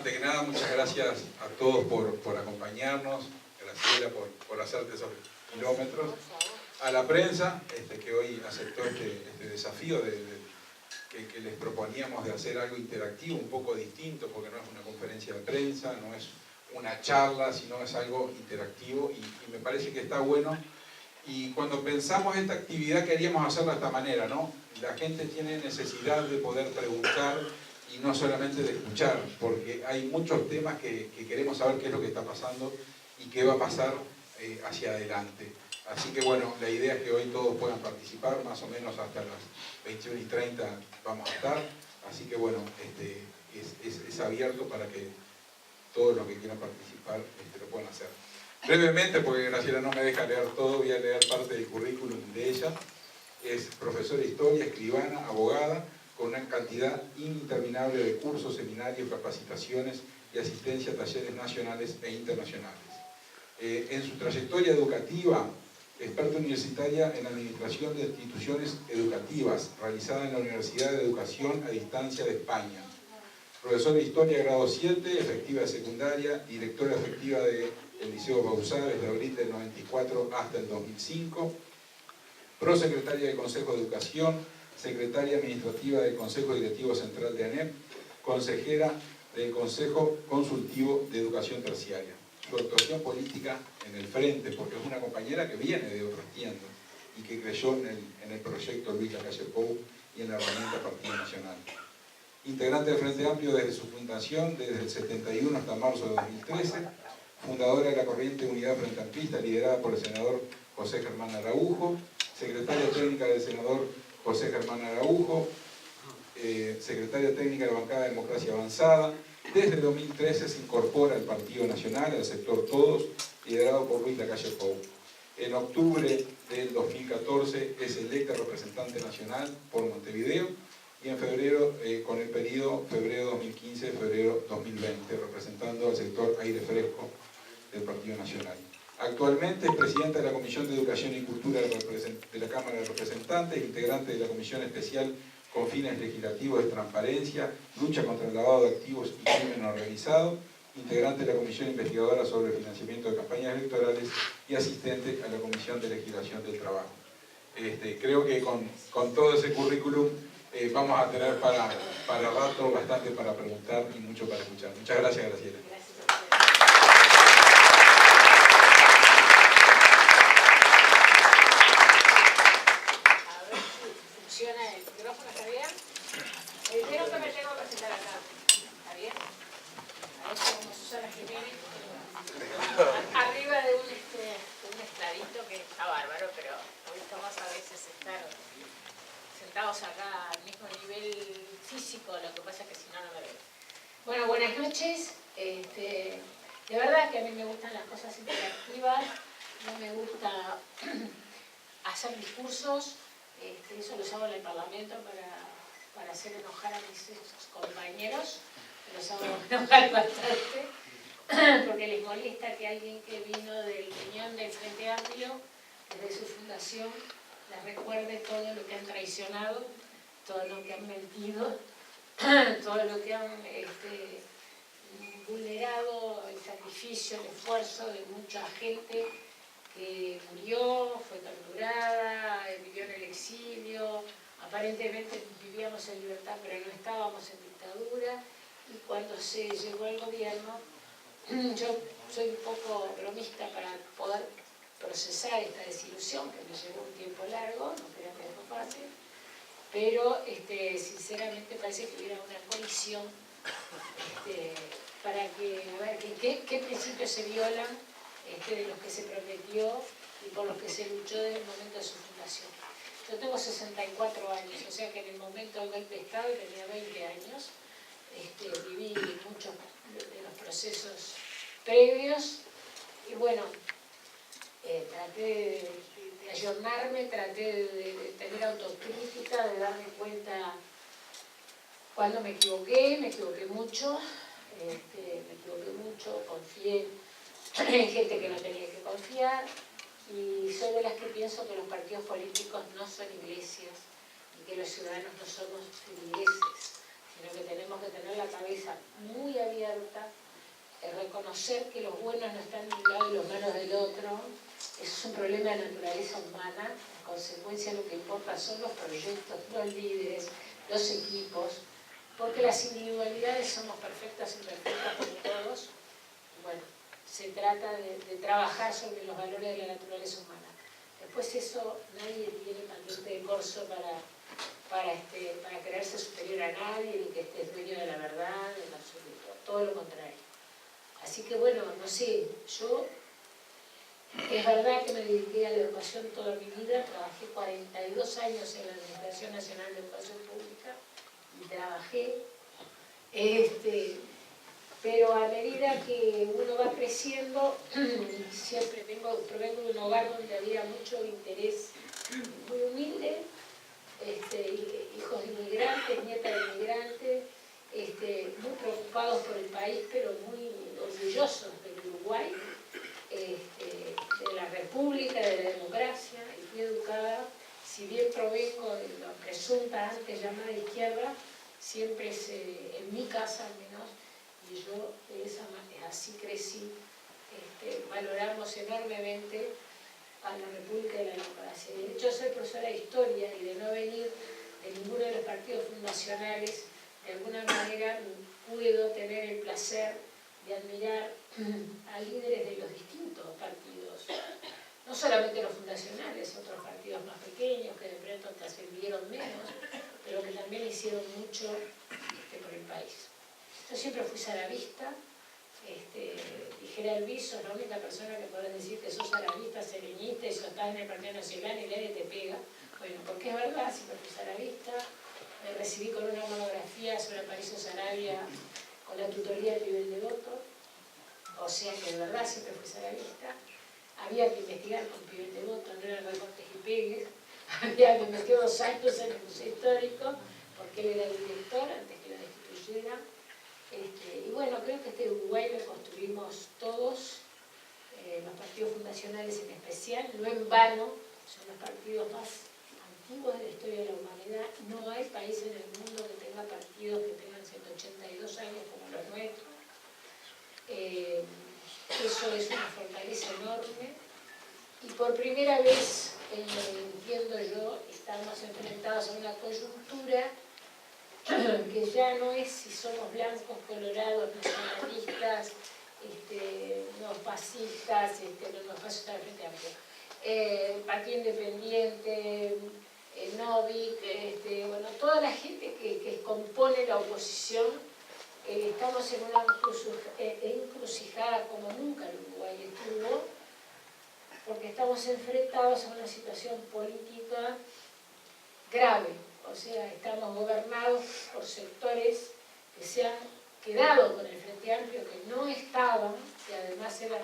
antes que nada, muchas gracias a todos por acompañarnos, Graciela por hacerte esos kilómetros, a la prensa que hoy aceptó este desafío que les proponíamos de hacer algo interactivo, un poco distinto, porque no es una conferencia de prensa, no es una charla, sino es algo interactivo y me parece que está bueno. Y cuando pensamos esta actividad queríamos hacerla de esta manera, ¿no? La gente tiene necesidad de poder preguntar y no solamente de escuchar, porque hay muchos temas que queremos saber qué es lo que está pasando y qué va a pasar hacia adelante. Así que bueno, la idea es que hoy todos puedan participar, más o menos hasta las 21:30 vamos a estar, así que bueno, es abierto para que todos los que quieran participar lo puedan hacer. Brevemente, porque Graciela no me deja leer todo, voy a leer parte del currículum de ella. Es profesora de historia, escribana, abogada, con una cantidad interminable de cursos, seminarios, capacitaciones y asistencia a talleres nacionales e internacionales. En su trayectoria educativa, experta universitaria en administración de instituciones educativas, realizada en la Universidad de Educación a Distancia de España. Profesora de Historia, grado 7, efectiva de secundaria, directora efectiva del Liceo Bauzá desde abril del 94 hasta el 2005, prosecretaria del Consejo de Educación, secretaria administrativa del Consejo Directivo Central de ANEP, consejera del Consejo Consultivo de Educación Terciaria. Su actuación política en el frente, porque es una compañera que viene de otras tiendas y que creyó en el proyecto Luis Lacalle Pou y en la herramienta Partido Nacional. Integrante del Frente Amplio desde su fundación, desde el 71 hasta marzo de 2013, fundadora de la corriente Unidad Frente Amplista, liderada por el senador José Germán Araujo, secretaria técnica del senador José Germán Araujo, secretaria técnica de la bancada de Democracia Avanzada. Desde el 2013 se incorpora al Partido Nacional, al sector Todos, liderado por Luis Lacalle Pou. En octubre del 2014 es electa representante nacional por Montevideo, y en febrero, con el periodo febrero 2015, febrero 2020, representando al sector Aire Fresco del Partido Nacional. Actualmente es presidenta de la Comisión de Educación y Cultura de la Cámara de Representantes, integrante de la Comisión Especial con fines legislativos de transparencia, lucha contra el lavado de activos y crimen organizado, integrante de la Comisión Investigadora sobre el Financiamiento de Campañas Electorales y asistente a la Comisión de Legislación del Trabajo. Creo que con todo ese currículum vamos a tener para rato bastante para preguntar y mucho para escuchar. Muchas gracias, Graciela. A ver si funciona el micrófono, ¿está bien? Creo que me tengo que presentar acá. ¿Está bien? A ver si como Susana Jiménez. Arriba de un estradito que está bárbaro, pero hoy estamos a veces sentados acá al mismo nivel físico, lo que pasa es que si no, no me veo. Bueno, buenas noches. De verdad que a mí me gustan las cosas interactivas, no me gusta hacer discursos, eso los hago en el Parlamento para hacer enojar a mis compañeros, los hago enojar bastante, porque les molesta que alguien que vino del Unión del Frente Amplio, desde su fundación, les recuerde todo lo que han traicionado, todo lo que han mentido, todo lo que han vulnerado el sacrificio, el esfuerzo de mucha gente que murió, fue torturada, vivió en el exilio, aparentemente vivíamos en libertad pero no estábamos en dictadura, y cuando se llegó al gobierno, yo soy un poco bromista para poder procesar esta desilusión, que me llevó un tiempo largo, no crean que fue fácil, pero sinceramente parece que hubiera una colisión para que, a ver, qué principios se violan de los que se prometió y por los que se luchó desde el momento de su fundación. Yo tengo 64 años, o sea que en el momento del golpe de Estado tenía 20 años, viví muchos de los procesos previos y bueno, traté de ayornarme, traté de tener autocrítica, de darme cuenta cuando me equivoqué mucho, confié en gente que no tenía que confiar y soy de las que pienso que los partidos políticos no son iglesias y que los ciudadanos no somos feligreses, sino que tenemos que tener la cabeza muy abierta reconocer que los buenos no están de un lado y los malos del otro. Eso es un problema de naturaleza humana. En consecuencia, lo que importa son los proyectos, los líderes, los equipos, porque las individualidades somos perfectas y imperfectas como todos. Bueno, se trata de trabajar sobre los valores de la naturaleza humana. Después eso, nadie tiene patente de corso para creerse superior a nadie, ni que esté dueño de la verdad, en absoluto, todo lo contrario. Así que bueno, no sé, yo, es verdad que me dediqué a la educación toda mi vida, trabajé 42 años en la Administración Nacional de Educación Pública, y trabajé, pero a medida que uno va creciendo, siempre provengo de un hogar donde había mucho interés, muy humilde, hijos de inmigrantes, nietas de inmigrantes, muy preocupados por el país, pero muy orgullosos del Uruguay, de la República, de la democracia, y fui educada, si bien provengo de la presunta antes llamada izquierda, siempre en mi casa al menos, y yo así crecí, valoramos enormemente a la República y la democracia. De hecho, soy profesora de historia y de no venir de ninguno de los partidos fundacionales, de alguna manera puedo tener el placer de admirar a líderes de los distintos partidos, no solamente los fundacionales, otros partidos más pequeños que de pronto te ascendieron menos, pero que también hicieron mucho por el país. Yo siempre fui saravista, dijera Elvis, sos la única persona que podrás decir que sos saravista, sereñista, y sos estás en el Partido Nacional y nadie te pega. Bueno, porque es verdad, siempre fui saravista, me recibí con una monografía sobre Aparicio Saravia con la tutoría de Pibel Devoto, o sea que de verdad siempre fui saravista. Había que investigar con Pibel Devoto, no eran recortes y pegues, había que meter 2 años en el Museo Histórico, porque él era el director antes que lo destituyeran. Y bueno, creo que este Uruguay lo construimos todos, los partidos fundacionales en especial, no en vano, son los partidos más antiguos de la historia de la humanidad. No hay país en el mundo que tenga partidos que tengan 182 años como los nuestros. Eso es una fortaleza enorme. Y por primera vez, entiendo yo, estamos enfrentados a una coyuntura que ya no es si somos blancos, colorados, nacionalistas, no fascistas, no fascistas del Frente Amplio, Partido Independiente, Novik, bueno, toda la gente que compone la oposición, estamos en una encrucijada como nunca el Uruguay estuvo, porque estamos enfrentados a una situación política grave. O sea, estamos gobernados por sectores que se han quedado con el Frente Amplio, que no estaban, que además eran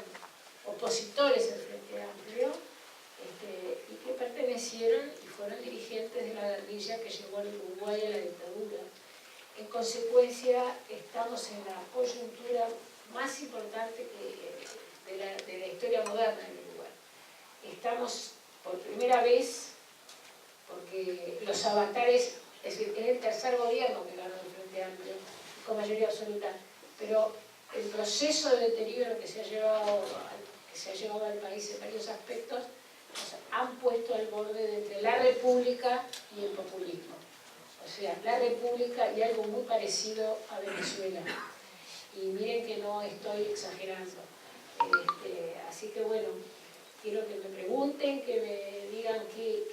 opositores al Frente Amplio, y que pertenecieron y fueron dirigentes de la guerrilla que llevó al Uruguay a la dictadura. En consecuencia, estamos en la coyuntura más importante de la historia moderna del Uruguay. Estamos por primera vez, porque los avatares, es decir, es el tercer gobierno que ganó el Frente Amplio, con mayoría absoluta, pero el proceso de deterioro que se ha llevado al país en varios aspectos nos han puesto al borde entre la República y el populismo. O sea, la República y algo muy parecido a Venezuela. Y miren que no estoy exagerando. Así que bueno, quiero que me pregunten, que me digan qué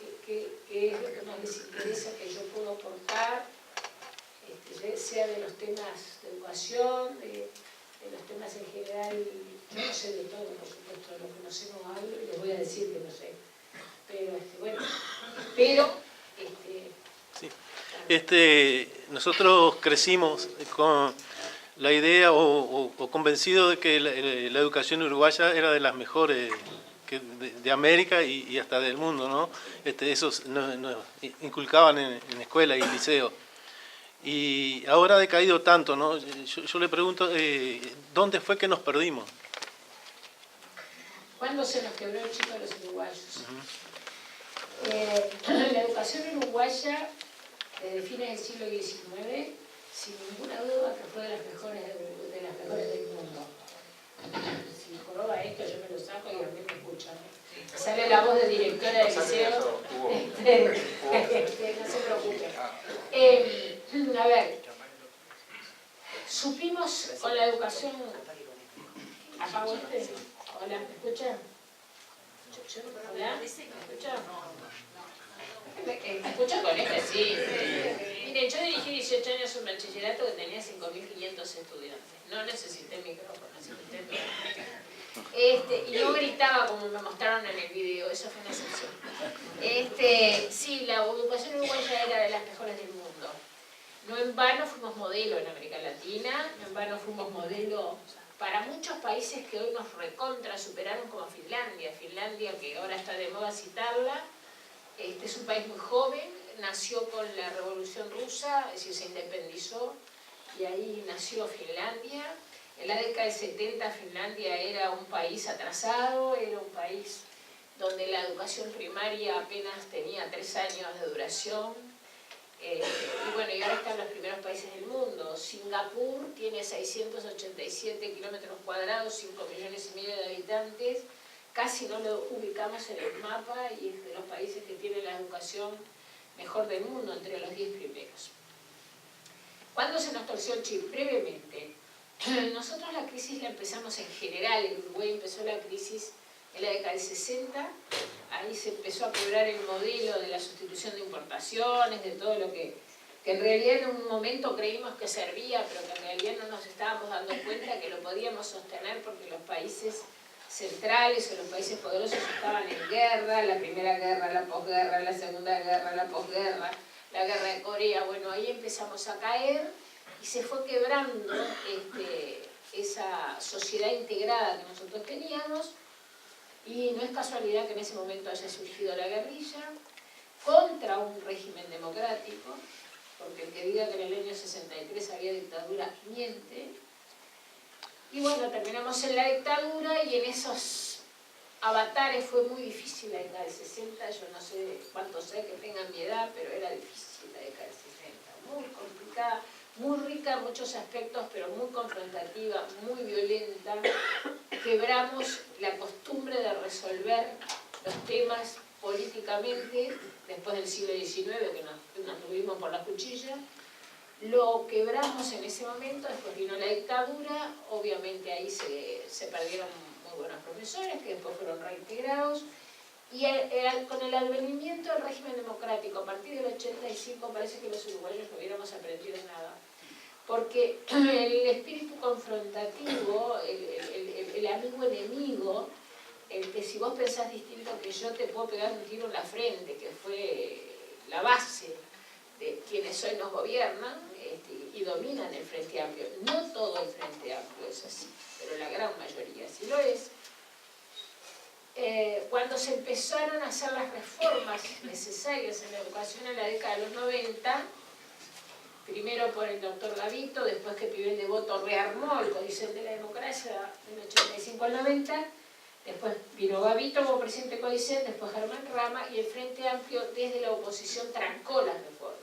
es lo que más les interesa que yo puedo aportar, sea de los temas de educación, de los temas en general. Yo no sé de todo, por supuesto, de lo que no sé no hablo y les voy a decir que no sé. Pero, bueno, sí. Nosotros crecimos con la idea o convencidos de que la educación uruguaya era de las mejores de América y hasta del mundo, ¿no? Esos nos inculcaban en escuela y liceo. Y ahora ha decaído tanto, ¿no? Yo le pregunto, ¿dónde fue que nos perdimos? ¿Cuándo se nos quebró el chico de los uruguayos? La educación uruguaya, desde fines del siglo XIX, sin ninguna duda que fue de las mejores del mundo. escuchan. Sale la voz de directora del liceo. No se preocupe. A ver, supimos con la educación... ¿Apago este? Hola, ¿me escuchan? ¿Hola? ¿Me escuchan? ¿Me escuchan con este? Sí. Miren, yo dirigí 18 años un bachillerato que tenía 5.500 estudiantes. No necesité micrófono, necesité micrófono. Y no gritaba como me mostraron en el video, eso fue una excepción. Sí, la educación uruguaya era de las mejores del mundo. No en vano fuimos modelo en América Latina, no en vano fuimos modelo para muchos países que hoy nos recontra superaron, como Finlandia. Finlandia, que ahora está de moda citarla, es un país muy joven, nació con la Revolución Rusa, es decir, se independizó y ahí nació Finlandia. En la década del 70 Finlandia era un país atrasado, era un país donde la educación primaria apenas tenía 3 años de duración. Y bueno, y ahora están los primeros países del mundo. Singapur tiene 687 kilómetros cuadrados, 5,5 millones de habitantes. Casi no lo ubicamos en el mapa y es de los países que tienen la educación mejor del mundo, entre los 10 primeros. ¿Cuándo se nos torció el chip? Brevemente. Nosotros la crisis la empezamos en general, en Uruguay empezó la crisis en la década del 60, ahí se empezó a quebrar el modelo de la sustitución de importaciones, de todo lo que en realidad en un momento creímos que servía, pero que en realidad no nos estábamos dando cuenta que lo podíamos sostener porque los países centrales o los países poderosos estaban en guerra, la primera guerra, la posguerra, la segunda guerra, la posguerra, la guerra de Corea. Bueno, ahí empezamos a caer y se fue quebrando esa sociedad integrada que nosotros teníamos, y no es casualidad que en ese momento haya surgido la guerrilla contra un régimen democrático, porque el que diga que en el año 63 había dictadura miente. Y bueno, terminamos en la dictadura y en esos avatares fue muy difícil la década del 60, yo no sé cuántos sé que tengan mi edad, pero era difícil la década del 60, muy complicada, muy rica en muchos aspectos, pero muy confrontativa, muy violenta. Quebramos la costumbre de resolver los temas políticamente, después del siglo XIX, que nos tuvimos por la cuchilla. Lo quebramos en ese momento, después vino la dictadura, obviamente ahí se perdieron muy buenos profesores, que después fueron reintegrados, y con el advenimiento del régimen democrático, a partir del 85, parece que los uruguayos no hubiéramos aprendido nada. Porque el espíritu confrontativo, el amigo enemigo, el que si vos pensás distinto que yo te puedo pegar un tiro en la frente, que fue la base de quienes hoy nos gobiernan y dominan el Frente Amplio. No todo el Frente Amplio es así, pero la gran mayoría sí lo es. Cuando se empezaron a hacer las reformas necesarias en la educación en la década de los 90, primero por el doctor Gavito, después que Pibel Devoto rearmó el Códice de la Democracia del 85 al 90, después vino Gavito como presidente del Códice, después Germán Rama, y el Frente Amplio desde la oposición trancó las reformas.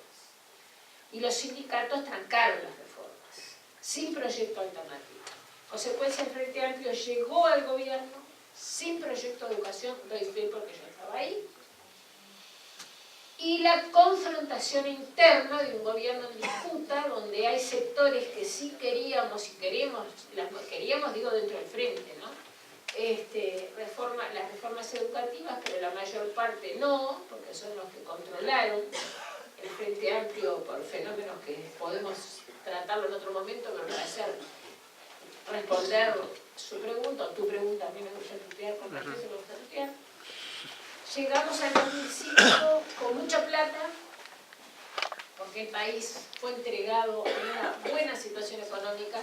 Y los sindicatos trancaron las reformas, sin proyecto alternativo. Consecuencia, el Frente Amplio llegó al gobierno sin proyecto de educación, doy fe porque yo estaba ahí, y la confrontación interna de un gobierno en disputa, donde hay sectores que sí queríamos y queremos digo dentro del frente, ¿no? Las reformas educativas, pero la mayor parte no, porque son los que controlaron el Frente Amplio por fenómenos que podemos tratarlo en otro momento, pero para responder su pregunta, o tu pregunta, a mí me gusta tutear, con respeto me gusta tutear. Llegamos al 2005 con mucha plata, porque el país fue entregado en una buena situación económica,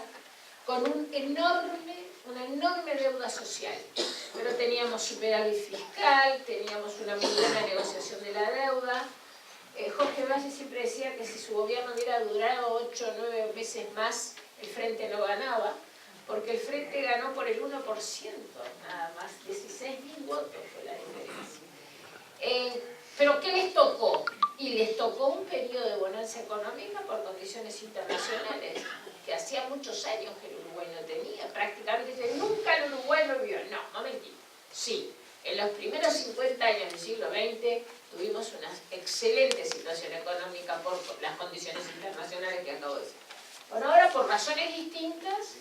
con una enorme deuda social. Pero teníamos superávit fiscal, teníamos una muy buena negociación de la deuda. Jorge Valle siempre decía que si su gobierno hubiera durado 8 o 9 meses más, el Frente no ganaba, porque el Frente ganó por el 1%, nada más, 16.000 votos fue la diferencia. ¿Pero qué les tocó? Y les tocó un periodo de bonanza económica por condiciones internacionales que hacía muchos años que el Uruguay no tenía. Prácticamente nunca el Uruguay lo vio. No, momentito. Sí, En los primeros 50 años del siglo XX tuvimos una excelente situación económica por las condiciones internacionales que acabo de decir. Bueno, ahora por razones distintas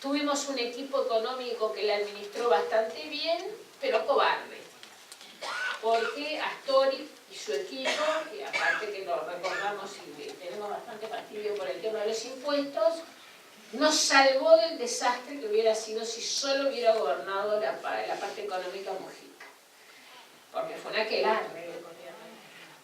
tuvimos un equipo económico que la administró bastante bien, pero cobarde. Porque Astori y su equipo, que aparte que lo recordamos y tenemos bastante fastidio por el tema de los impuestos, nos salvó del desastre que hubiera sido si solo hubiera gobernado la parte económica Mujica. Porque fue una aquelarre.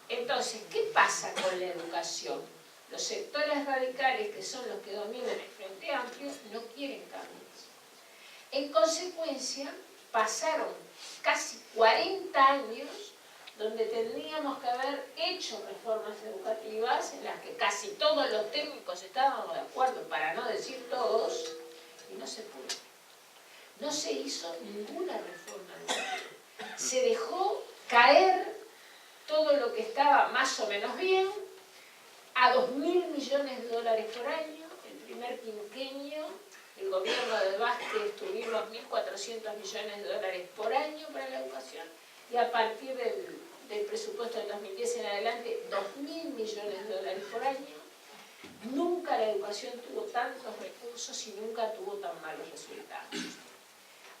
Entonces, ¿qué pasa con la educación? Los sectores radicales, que son los que dominan el Frente Amplio, no quieren cambios. En consecuencia, pasaron casi 40 años donde tendríamos que haber hecho reformas educativas en las que casi todos los técnicos estábamos de acuerdo, para no decir todos, y no se pudo. No se hizo ninguna reforma educativa. Se dejó caer todo lo que estaba más o menos bien a 2.000 millones de dólares por año. El primer quinquenio, el gobierno de Vázquez tuvimos 1.400 millones de dólares por año para la educación, y a partir del presupuesto del 2010 en adelante, 2.000 millones de dólares por año. Nunca la educación tuvo tantos recursos y nunca tuvo tan malos resultados.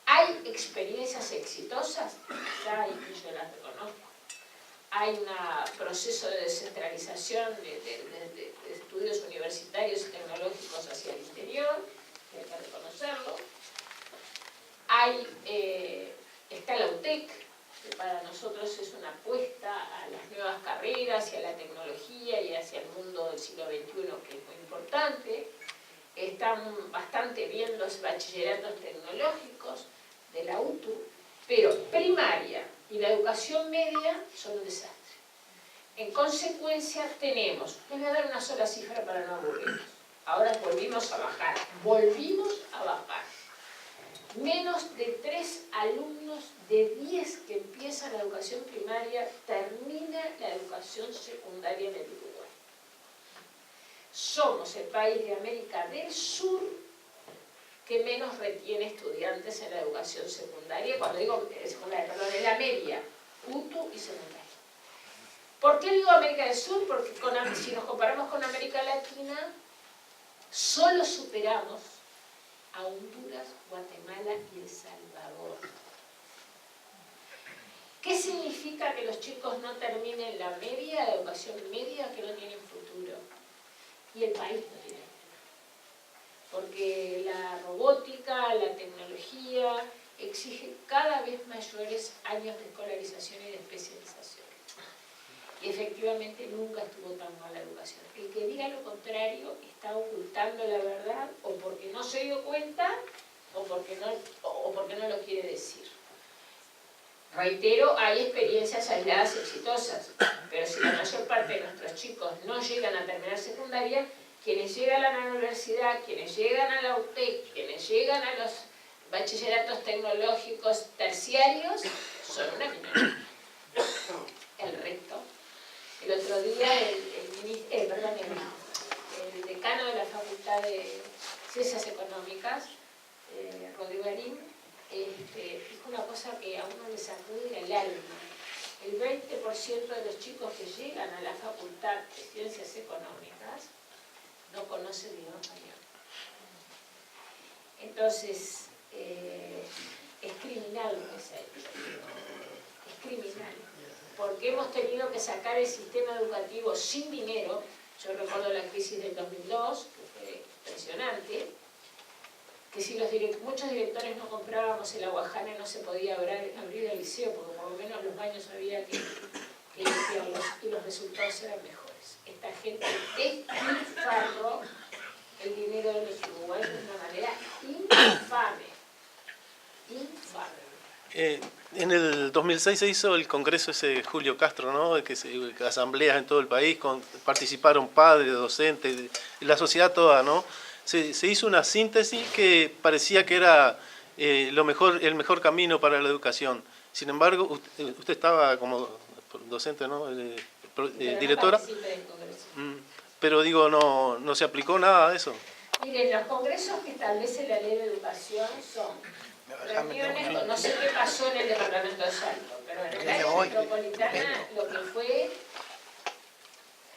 ¿Hay experiencias exitosas? Ya hay, y yo las reconozco. Hay un proceso de descentralización de estudios universitarios y tecnológicos hacia el interior, que hay que reconocerlo. Está la UTEC, que para nosotros es una apuesta a las nuevas carreras y a la tecnología y hacia el mundo del siglo XXI, que es muy importante. Están bastante bien los bachilleratos tecnológicos de la UTU, pero primaria y la educación media son un desastre. En consecuencia tenemos, les voy a dar una sola cifra para no aburrirnos, ahora volvimos a bajar, menos de 3 alumnos de 10 que empiezan la educación primaria termina la educación secundaria en el Uruguay. Somos el país de América del Sur que menos retiene estudiantes en la educación secundaria, cuando digo secundaria, perdón, en la media, UTU y secundaria. ¿Por qué digo América del Sur? Porque si nos comparamos con América Latina, solo superamos a Honduras, Guatemala y El Salvador. ¿Qué significa que los chicos no terminen la media, la educación media, que no tienen futuro? Y el país no tiene futuro. Porque la robótica, la tecnología, exige cada vez mayores años de escolarización y de especialización. Y efectivamente nunca estuvo tan mal la educación. El que diga lo contrario está ocultando la verdad, o porque no se dio cuenta, o porque no lo quiere decir. Reitero, hay experiencias aisladas exitosas, pero si la mayor parte de nuestros chicos no llegan a terminar secundaria, quienes llegan a la universidad, quienes llegan a la UTEC, quienes llegan a los bachilleratos tecnológicos terciarios, son una minoría. El resto. El otro día el decano de la Facultad de Ciencias Económicas, Rodrigo Arín, dijo una cosa que a uno le sacude el alma. El 20% de los chicos que llegan a la Facultad de Ciencias Económicas no conocen el idioma español. Entonces, es criminal lo que se ha hecho. Es criminal. Porque hemos tenido que sacar el sistema educativo sin dinero. Yo recuerdo la crisis del 2002, que fue impresionante, que si muchos directores no comprábamos el aguajane no se podía abrir el liceo, porque por lo menos los baños había que limpiarlos y los resultados eran mejores. Esta gente despilfarró el dinero de los uruguayos de una manera infame. En el 2006 se hizo el congreso ese de Julio Castro, ¿no? Asambleas en todo el país, participaron padres, docentes, la sociedad toda, ¿no? Se hizo una síntesis que parecía que era el mejor camino para la educación. Sin embargo, usted estaba como docente, ¿no? Directora. Pero digo, no se aplicó nada de eso. Miren, los congresos que establece la ley de educación son reuniones, no sé qué pasó en el departamento de Salto, pero en el área metropolitana lo que fue,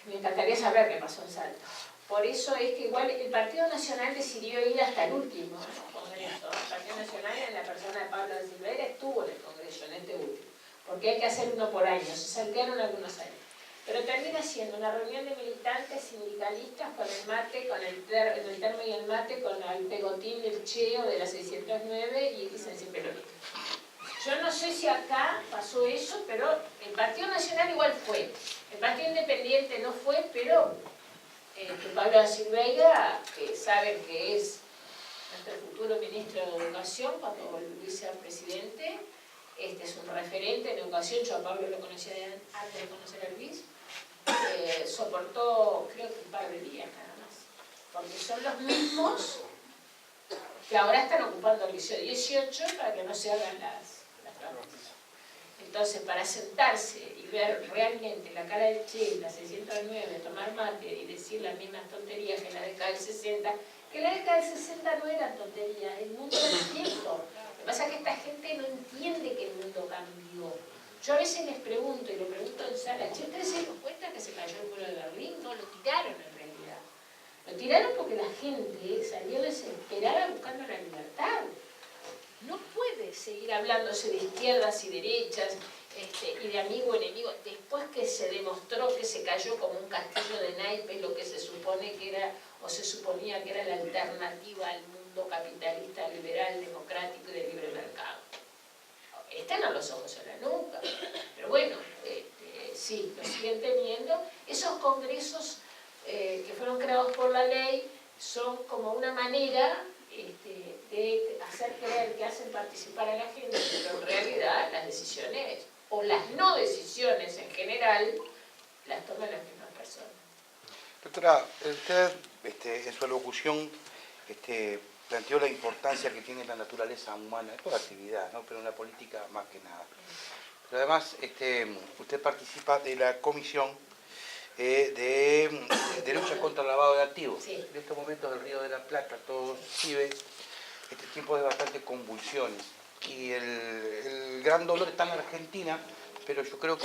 me encantaría saber qué pasó en Salto. Por eso es que igual el Partido Nacional decidió ir hasta el último congreso. El Partido Nacional, en la persona de Pablo de Silveira, estuvo en el congreso, en este último, porque hay que hacer uno por año, se saltearon algunos años. Pero termina siendo una reunión de militantes sindicalistas con el mate, con el termo y el mate, con el pegotín del cheo de la 609 y licencia peronista. Yo no sé si acá pasó eso, pero el Partido Nacional igual fue. El Partido Independiente no fue, pero Pablo da Silveira, que saben que es nuestro futuro ministro de Educación, cuando volvió a ser presidente, es un referente en educación. Yo a Pablo lo conocía antes de conocer a Luis. Soportó, creo que un par de días nada más, porque son los mismos que ahora están ocupando el liceo 18 para que no se hagan las promesas. Entonces, para sentarse y ver realmente la cara del Che, la 609, tomar mate y decir las mismas tonterías que la década del 60, que la década del 60 no eran tonterías, el mundo era distinto. Lo que pasa es que esta gente no entiende que el mundo cambió. Yo a veces les pregunto, y lo pregunto en sala, che, ¿ustedes se dieron cuenta que se cayó el muro de Berlín? No, lo tiraron en realidad. Lo tiraron porque la gente salió desesperada buscando la libertad. No puede seguir hablándose de izquierdas y derechas y de amigo o enemigo, después que se demostró que se cayó como un castillo de naipes lo que se supone que era, o se suponía que era la alternativa al mundo capitalista, liberal, democrático y de libre mercado. Están a los ojos a la nuca, pero bueno, sí, lo siguen teniendo. Esos congresos que fueron creados por la ley son como una manera de hacer creer que hacen participar a la gente, pero en realidad las decisiones, o las no decisiones en general, las toman las mismas personas. Doctora, usted en su alocución planteó la importancia que tiene la naturaleza humana, en toda actividad, ¿no? Pero en la política más que nada. Pero además, usted participa de la comisión de lucha contra el lavado de activos. Sí. En estos momentos del Río de la Plata, todos viven tiempos de bastantes convulsiones. Y el gran dolor está en Argentina, pero yo creo que